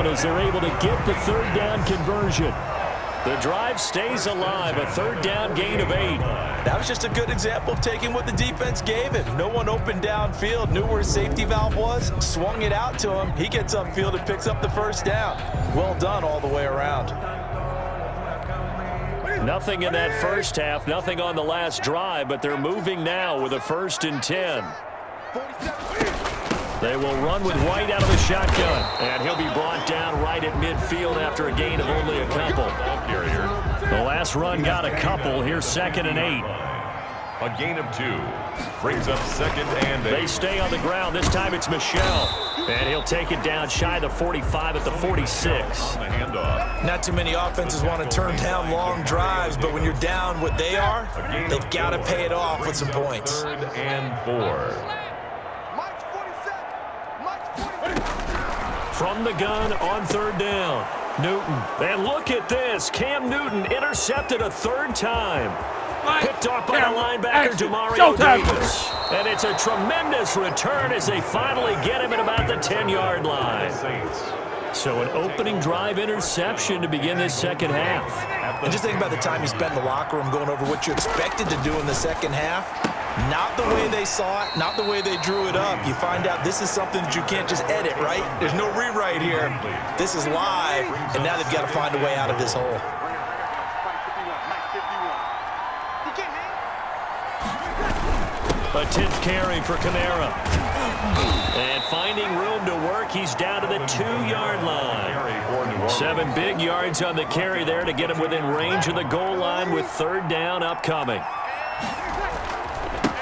as they're able to get the third down conversion. The drive stays alive, a third down gain of 8. That was just a good example of taking what the defense gave him. No one opened downfield, knew where his safety valve was, swung it out to him. He gets upfield and picks up the first down. Well done all the way around. Nothing in that first half, nothing on the last drive, but they're moving now with a 1st and 10. They will run with White out of the shotgun, and he'll be brought down right at midfield after a gain of only a couple. The last run got a couple. Here's 2nd and 8. A gain of 2 brings up 2nd and 8. They stay on the ground. This time it's Michel, and he'll take it down shy of the 45 at the 46. Not too many offenses want to turn down long drives, but when you're down what they are, they've got to pay it off with some points. 3rd and 4. From the gun on 3rd down, Newton. And look at this. Cam Newton intercepted a 3rd time. Picked off by the linebacker, Demario Davis. And it's a tremendous return as they finally get him at about the 10-yard line. So an opening drive interception to begin this second half. And just think about the time you spent in the locker room going over what you expected to do in the second half. Not the way they saw it, not the way they drew it up. You find out this is something that you can't just edit, right? There's no rewrite here. This is live, and now they've got to find a way out of this hole. A 10th carry for Kamara. And finding room to work, he's down to the 2-yard line. 7 big yards on the carry there to get him within range of the goal line with 3rd down upcoming.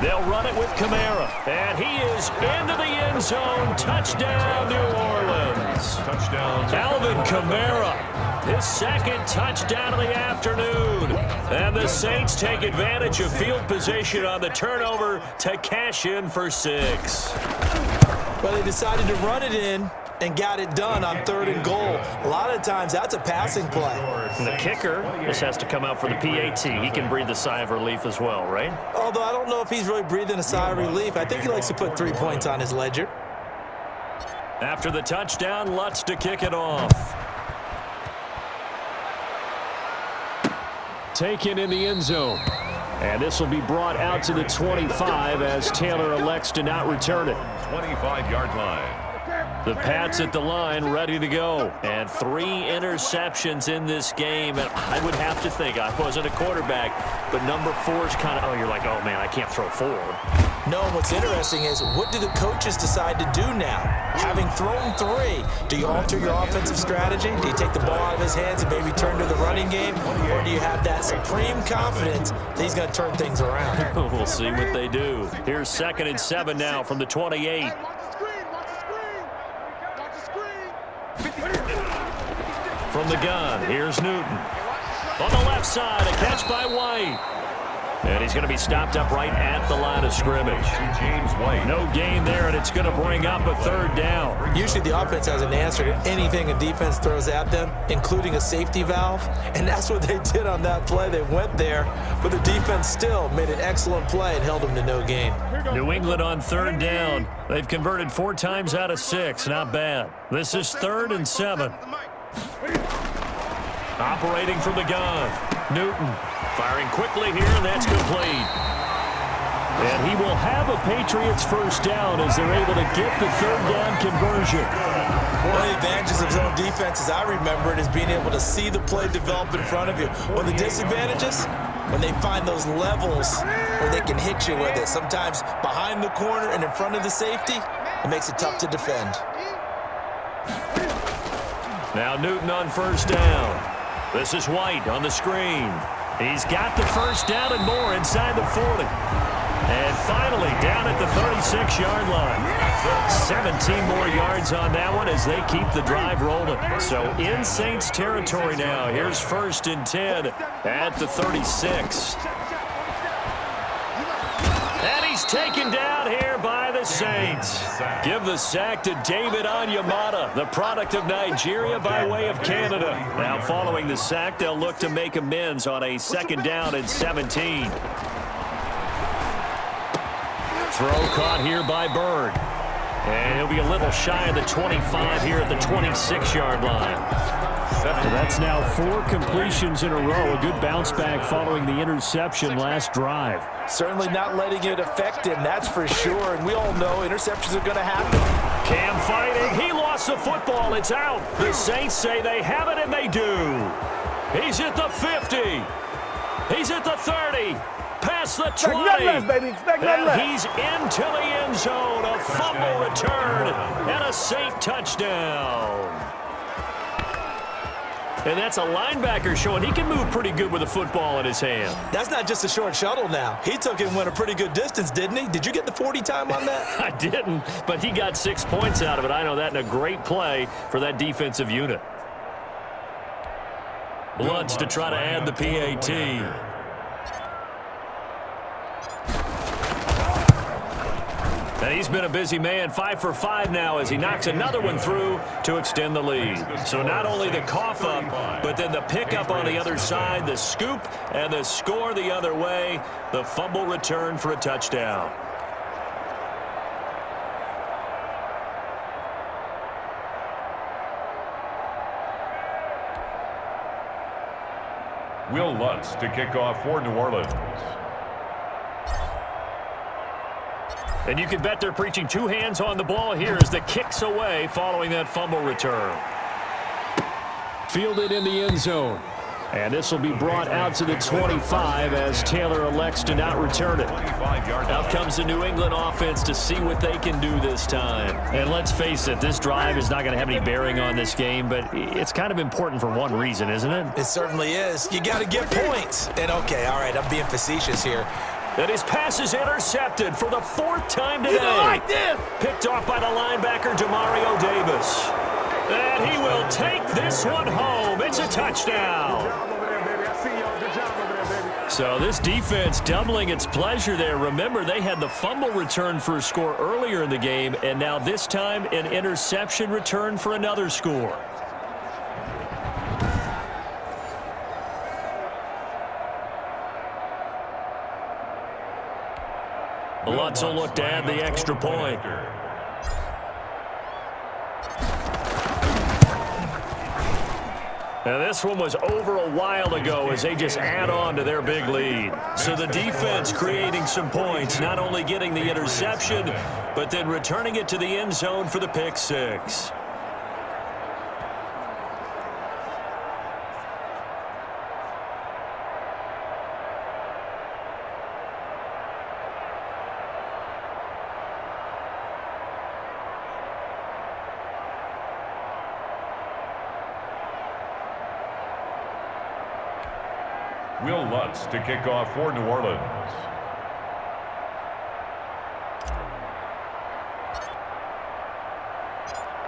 They'll run it with Kamara, and he is into the end zone. Touchdown, New Orleans. Touchdown. Alvin Kamara, his 2nd touchdown of the afternoon. And the Saints take advantage of field position on the turnover to cash in for 6. Well, they decided to run it in and got it done on 3rd and goal. A lot of times, that's a passing play. And the kicker, this has to come out for the PAT. He can breathe a sigh of relief as well, right? Although I don't know if he's really breathing a sigh of relief. I think he likes to put 3 points on his ledger. After the touchdown, Lutz to kick it off. Taken in the end zone. And this will be brought out to the 25 as Taylor elects to not return it. 25-yard line. The Pats at the line, ready to go. And 3 interceptions in this game. And I would have to think, I wasn't a quarterback, but number 4 is kind of, oh, you're like, oh, man, I can't throw 4. No, what's interesting is, what do the coaches decide to do now? Having thrown 3, do you alter your offensive strategy? Do you take the ball out of his hands and maybe turn to the running game? Or do you have that supreme confidence that he's going to turn things around? We'll see what they do. Here's 2nd and 7 now from the 28. From the gun, here's Newton. On the left side, a catch by White. And he's going to be stopped up right at the line of scrimmage. James White. No gain there, and it's going to bring up a 3rd down. Usually the offense has an answer to anything a defense throws at them, including a safety valve. And that's what they did on that play. They went there, but the defense still made an excellent play and held them to no gain. New England on 3rd down. They've converted 4 times out of 6. Not bad. This is 3rd and 7. Operating from the gun, Newton firing quickly here, and that's complete. And he will have a Patriots 1st down as they're able to get the 3rd down conversion. One of the advantages of zone defense, as I remember it, is being able to see the play develop in front of you. One of the disadvantages, when they find those levels where they can hit you with it, sometimes behind the corner and in front of the safety, it makes it tough to defend. Now Newton on 1st down. This is White on the screen. He's got the 1st down and more inside the 40. And finally down at the 36-yard line. 17 more yards on that one as they keep the drive rolling. So in Saints territory now. Here's 1st and 10 at the 36. And he's taken down here by the Saints. Give the sack to David Onyemata, the product of Nigeria by way of Canada. Now following the sack, they'll look to make amends on a 2nd down and 17. Throw caught here by Bird. And he'll be a little shy of the 25 here at the 26-yard line. So that's now 4 completions in a row. A good bounce back following the interception last drive. Certainly not letting it affect him, that's for sure. And we all know interceptions are going to happen. Cam fighting. He lost the football. It's out. The Saints say they have it, and they do. He's at the 50. He's at the 30. Past the 20. And he's into the end zone. A fumble return and a Saint touchdown. And that's a linebacker showing he can move pretty good with a football in his hand. That's not just a short shuttle now. He took it and went a pretty good distance, didn't he? Did you get the 40 time on that? I didn't, but he got 6 points out of it. I know that in a great play for that defensive unit. Lutz to try to add the PAT. And he's been a busy man, 5 for 5 now as he knocks another one through to extend the lead. So not only the cough up, but then the pickup on the other side, the scoop, and the score the other way, the fumble return for a touchdown. Will Lutz to kick off for New Orleans. And you can bet they're preaching 2 hands on the ball here as the kick's away following that fumble return. Fielded in the end zone. And this will be brought out to the 25 as Taylor elects to not return it. Out comes the New England offense to see what they can do this time. And let's face it, this drive is not going to have any bearing on this game, but it's kind of important for one reason, isn't it? It certainly is. You got to get points. And okay, all right, I'm being facetious here. And his pass is intercepted for the 4th time today. Like this. Picked off by the linebacker, Demario Davis. And he will take this one home. It's a touchdown. So this defense doubling its pleasure there. Remember, they had the fumble return for a score earlier in the game, and now this time an interception return for another score. Lutz will look to add the extra point. Now this one was over a while ago as they just add on to their big lead. So the defense creating some points, not only getting the interception, but then returning it to the end zone for the pick 6. Will Lutz to kick off for New Orleans.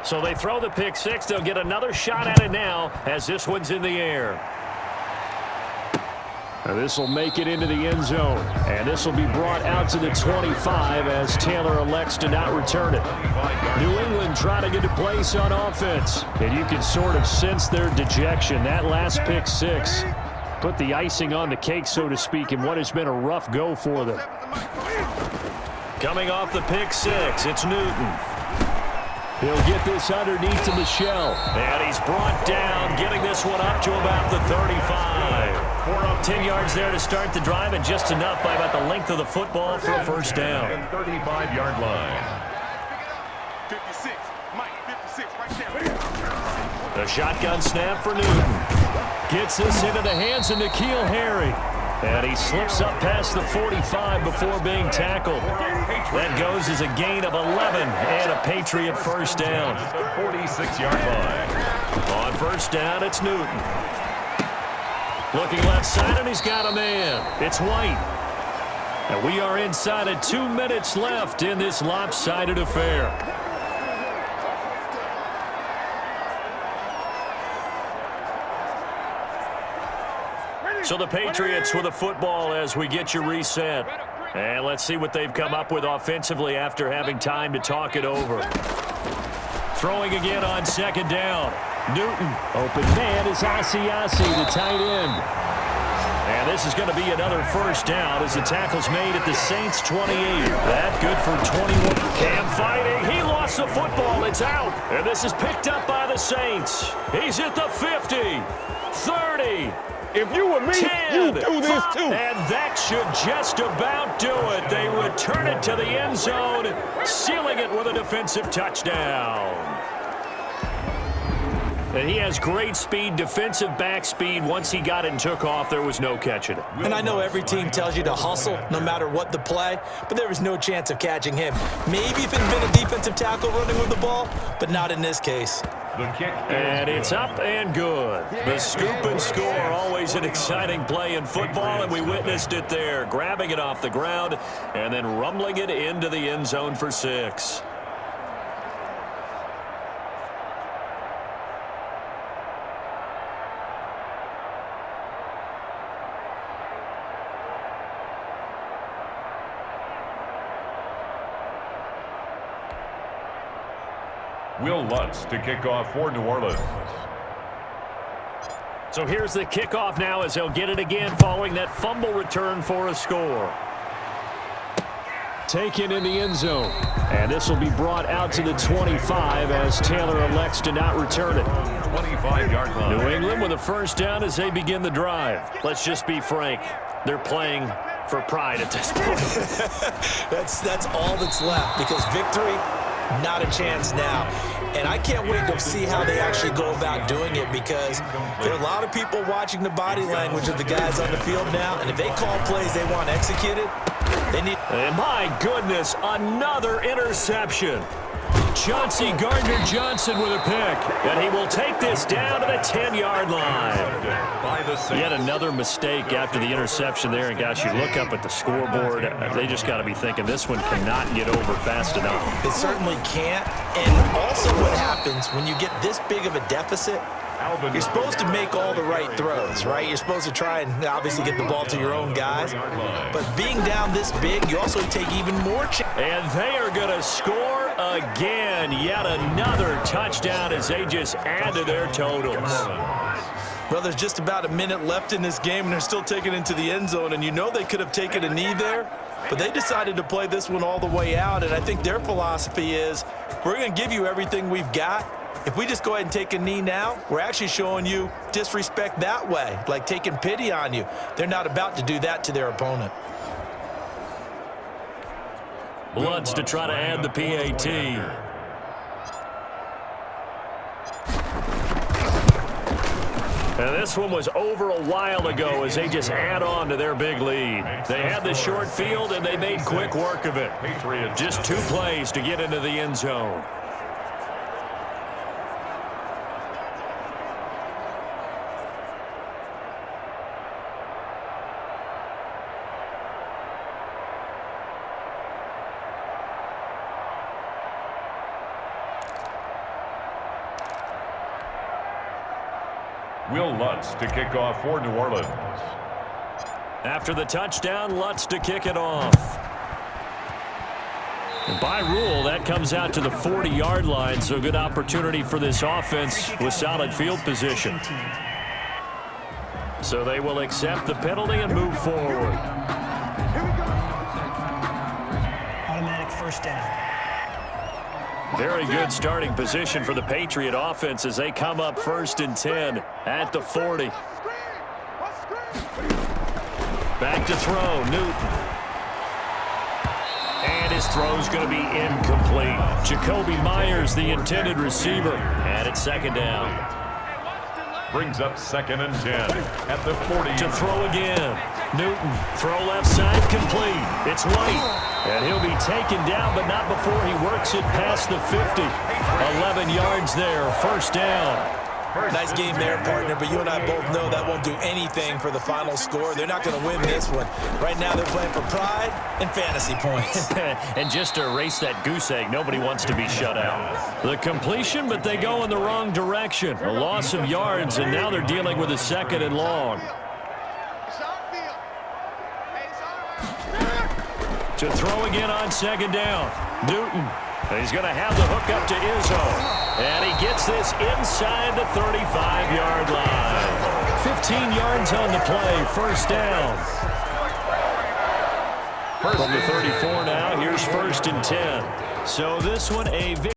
So they throw the pick 6. They'll get another shot at it now as this one's in the air. Now this will make it into the end zone. And this will be brought out to the 25 as Taylor elects to not return it. New England trying to get a place on offense. And you can sort of sense their dejection. That last pick 6 put the icing on the cake, so to speak, in what has been a rough go for them. Coming off the pick 6, it's Newton. He'll get this underneath to Michelle. And he's brought down, getting this one up to about the 35. 10 yards there to start the drive, and just enough by about the length of the football for a first down. 35-yard line. 56, Mike, 56, right there. The shotgun snap for Newton. Gets this into the hands of N'Keal Harry. And he slips up past the 45 before being tackled. That goes as a gain of 11 and a Patriot first down. 46-yard line. On first down, it's Newton. Looking left side, and he's got a man. It's White. And we are inside of 2 minutes left in this lopsided affair. So the Patriots with a football as we get you reset. And let's see what they've come up with offensively after having time to talk it over. Throwing again on second down. Newton. Open man is Asiasi, the tight end. And this is going to be another first down as the tackle's made at the Saints' 28. That good for 21. Cam fighting. He lost the football. It's out. And this is picked up by the Saints. He's at the 50, 30. If you were me, 10, you do this too. And that should just about do it. They return it to the end zone, sealing it with a defensive touchdown. And he has great speed, defensive back speed. Once he got it and took off, there was no catching it. And I know every team tells you to hustle no matter what the play, but there was no chance of catching him. Maybe if it had been a defensive tackle running with the ball, but not in this case. The kick And it's up and good. The scoop and score, always an exciting play in football, and we witnessed it there, grabbing it off the ground and then rumbling it into the end zone for 6. Will Lutz to kick off for New Orleans. So here's the kickoff now as they'll get it again following that fumble return for a score. Taken in the end zone. And this will be brought out to the 25 as Taylor elects to not return it. 25-yard line. New England with a first down as they begin the drive. Let's just be frank. They're playing for pride at this point. That's all that's left because victory, not a chance now. And I can't wait to see how they actually go about doing it because there are a lot of people watching the body language of the guys on the field now. And if they call plays they want executed, they need... And my goodness, another interception. Chauncey Gardner-Johnson with a pick. And he will take this down to the 10-yard line. By the Saints. Yet another mistake after the interception there. And, guys, you look up at the scoreboard. They just got to be thinking this one cannot get over fast enough. It certainly can't. And also what happens when you get this big of a deficit, you're supposed to make all the right throws, right? You're supposed to try and obviously get the ball to your own guys. But being down this big, you also take even more chances. And they are going to score again. Yet another touchdown as they just add to their totals. Well, there's just about a minute left in this game, and they're still taking it into the end zone. And you know they could have taken a knee there, but they decided to play this one all the way out. And I think their philosophy is, we're going to give you everything we've got. If we just go ahead and take a knee now, we're actually showing you disrespect that way, like taking pity on you. They're not about to do that to their opponent. Lutz to try to add the PAT. And this one was over a while ago as they just add on to their big lead. They had the short field, and they made quick work of it. Just 2 plays to get into the end zone. Will Lutz to kick off for New Orleans. After the touchdown, Lutz to kick it off. And by rule, that comes out to the 40-yard line, so good opportunity for this offense with solid field position. So they will accept the penalty and move forward. Automatic first down. Very good starting position for the Patriot offense as they come up 1st and 10 at the 40. Back to throw, Newton. And his throw's going to be incomplete. Jacoby Myers, the intended receiver, and it's 2nd down. Brings up 2nd and 10 at the 40. To throw again. Newton, throw left side, complete. It's White. And he'll be taken down, but not before he works it past the 50. 11 yards there, 1st down. Nice game there, partner, but you and I both know that won't do anything for the final score. They're not going to win this one. Right now they're playing for pride and fantasy points. And just to erase that goose egg, nobody wants to be shut out. The completion, but they go in the wrong direction. A loss of yards, and now they're dealing with a 2nd and long. To throw again on 2nd down. Newton. He's going to have the hook up to Izzo. And he gets this inside the 35-yard line. 15 yards on the play. First down. From the 34 now, here's 1st and 10. So this one a